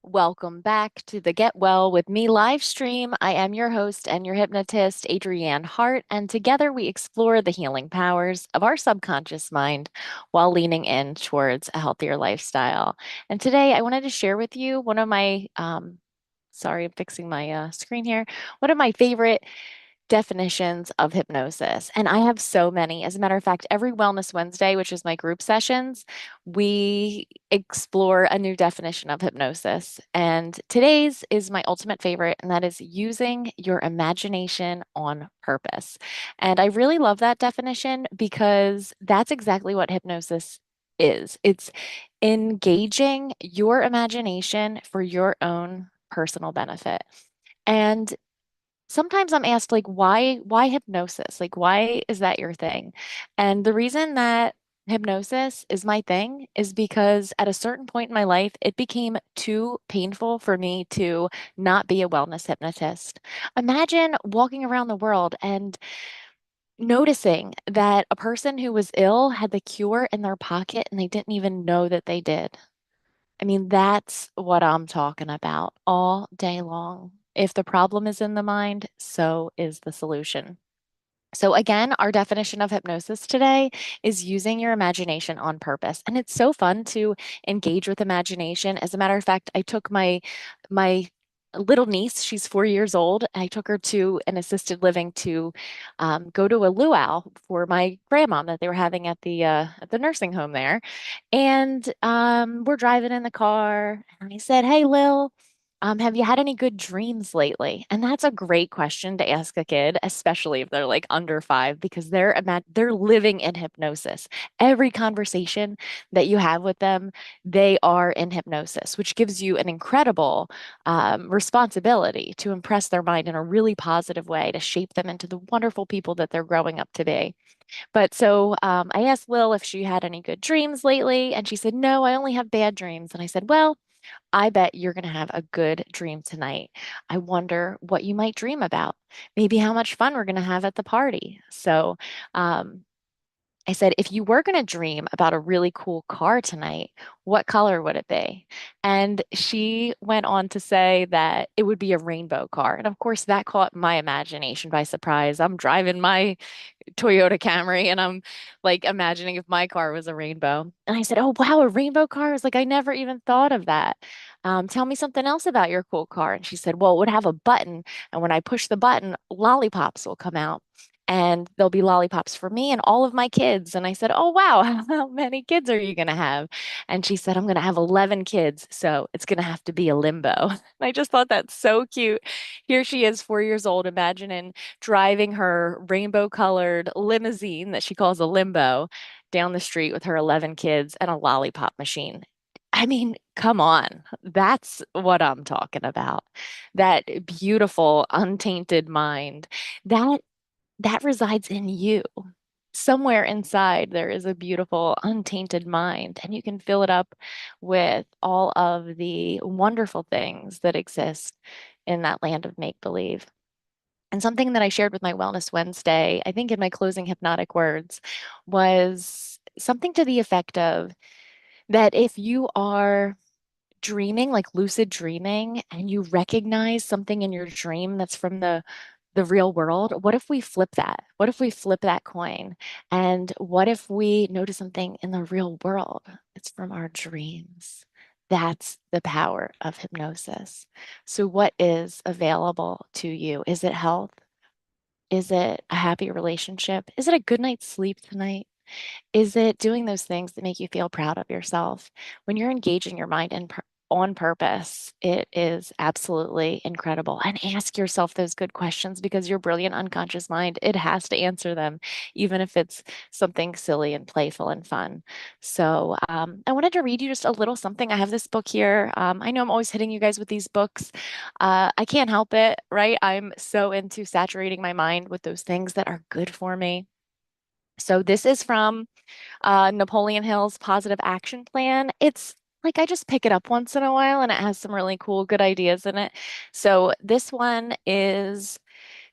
Welcome back to the Get Well with Me live stream. I am your host and your hypnotist, Adrianne Hart, and together we explore the healing powers of our subconscious mind while leaning in towards a healthier lifestyle. And today I wanted to share with you one of my, sorry, I'm fixing my screen here, one of my favorite definitions of hypnosis. And I have so many. As a matter of fact, every Wellness Wednesday, which is my group sessions, we explore a new definition of hypnosis. And today's is my ultimate favorite, and that is using your imagination on purpose. And I really love that definition because that's exactly what hypnosis is. It's engaging your imagination for your own personal benefit. And sometimes I'm asked like why hypnosis? Like why is that your thing? And the reason that hypnosis is my thing is because at a certain point in my life it became too painful for me to not be a wellness hypnotist. Imagine walking around the world and noticing that a person who was ill had the cure in their pocket and they didn't even know that they did. I mean, that's what I'm talking about all day long. If the problem is in the mind, so is the solution. So, again, our definition of hypnosis today is using your imagination on purpose. And it's so fun to engage with imagination. As a matter of fact, I took my little niece, she's 4 years old. I took her to an assisted living to go to a luau for my grandmom that they were having at the nursing home there. And we're driving in the car, and I said, "Hey, Lil, have you had any good dreams lately?" And that's a great question to ask a kid, especially if they're like under 5, because they're living in hypnosis. Every conversation that you have with them, they are in hypnosis, which gives you an incredible responsibility to impress their mind in a really positive way to shape them into the wonderful people that they're growing up to be. But so I asked Lil if she had any good dreams lately, and she said, "No, I only have bad dreams." And I said, "Well, I bet you're going to have a good dream tonight. I wonder what you might dream about. Maybe how much fun we're going to have at the party." So um, I said, "If you were going to dream about a really cool car tonight, what color would it be?" And she went on to say that it would be a rainbow car. And of course, that caught my imagination by surprise. I'm driving my Toyota Camry, and I'm like imagining if my car was a rainbow. And I said, "Oh, wow, a rainbow car?" I was like, "I never even thought of that. Tell me something else about your cool car." And she said, "Well, it would have a button. And when I push the button, lollipops will come out. And there'll be lollipops for me and all of my kids." And I said, "Oh, wow, how many kids are you going to have?" And she said, "I'm going to have 11 kids. So it's going to have to be a limbo." And I just thought that's so cute. Here she is, 4 years old, imagining driving her rainbow colored limousine that she calls a limbo down the street with her 11 kids and a lollipop machine. I mean, come on. That's what I'm talking about. That beautiful, untainted mind. That that resides in you. Somewhere inside, there is a beautiful, untainted mind, and you can fill it up with all of the wonderful things that exist in that land of make believe. And something that I shared with my Wellness Wednesday, I think in my closing hypnotic words, was something to the effect of that if you are dreaming, like lucid dreaming, and you recognize something in your dream that's from the real world, what if we flip that? What if we flip that coin? And what if we notice something in the real world? It's from our dreams. That's the power of hypnosis. So, what is available to you? Is it health? Is it a happy relationship? Is it a good night's sleep tonight? Is it doing those things that make you feel proud of yourself? When you're engaging your mind on purpose, it is absolutely incredible. And ask yourself those good questions because your brilliant unconscious mind, it has to answer them, even if it's something silly and playful and fun. So I wanted to read you just a little something. I have this book here. I know I'm always hitting you guys with these books. I can't help it, right? I'm so into saturating my mind with those things that are good for me. So this is from Napoleon Hill's Positive Action Plan. It's like I just pick it up once in a while and it has some really cool, good ideas in it. So this one is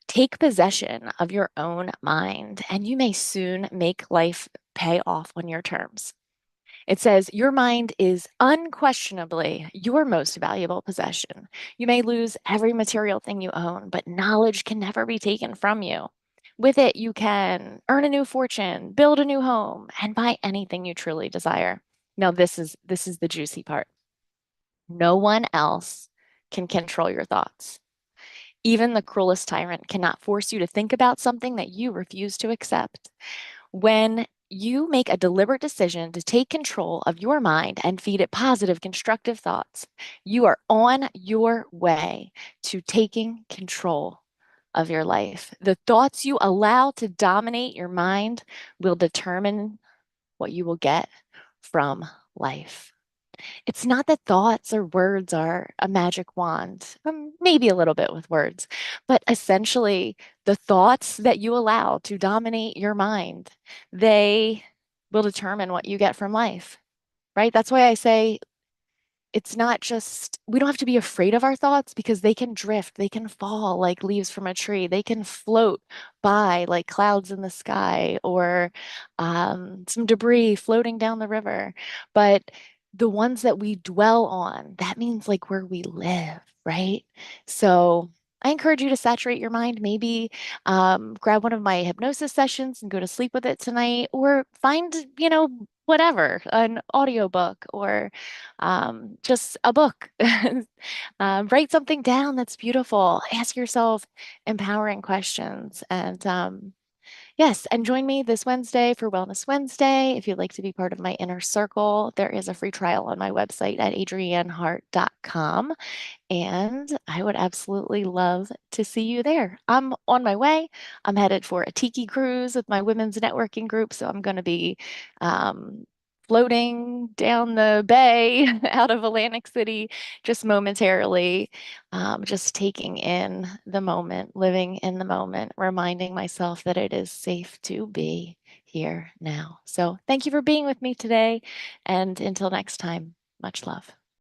take possession of your own mind, and you may soon make life pay off on your terms. It says, your mind is unquestionably your most valuable possession. You may lose every material thing you own, but knowledge can never be taken from you. With it, you can earn a new fortune, build a new home, and buy anything you truly desire. Now, this is the juicy part. No one else can control your thoughts. Even the cruelest tyrant cannot force you to think about something that you refuse to accept. When you make a deliberate decision to take control of your mind and feed it positive, constructive thoughts, you are on your way to taking control of your life. The thoughts you allow to dominate your mind will determine what you will get from life. It's not that thoughts or words are a magic wand, maybe a little bit with words, but essentially the thoughts that you allow to dominate your mind, they will determine what you get from life, right? That's why I say it's not just, we don't have to be afraid of our thoughts because they can drift, they can fall like leaves from a tree, they can float by like clouds in the sky or some debris floating down the river. But the ones that we dwell on, that means like where we live, right? So I encourage you to saturate your mind. Maybe grab one of my hypnosis sessions and go to sleep with it tonight, or find, whatever, an audiobook or just a book. Write something down that's beautiful. Ask yourself empowering questions. And yes, and join me this Wednesday for Wellness Wednesday. If you'd like to be part of my inner circle, there is a free trial on my website at adriannehart.com. And I would absolutely love to see you there. I'm on my way. I'm headed for a tiki cruise with my women's networking group. So I'm going to be um, floating down the bay out of Atlantic City just momentarily, just taking in the moment, living in the moment, reminding myself that it is safe to be here now. So thank you for being with me today. And until next time, much love.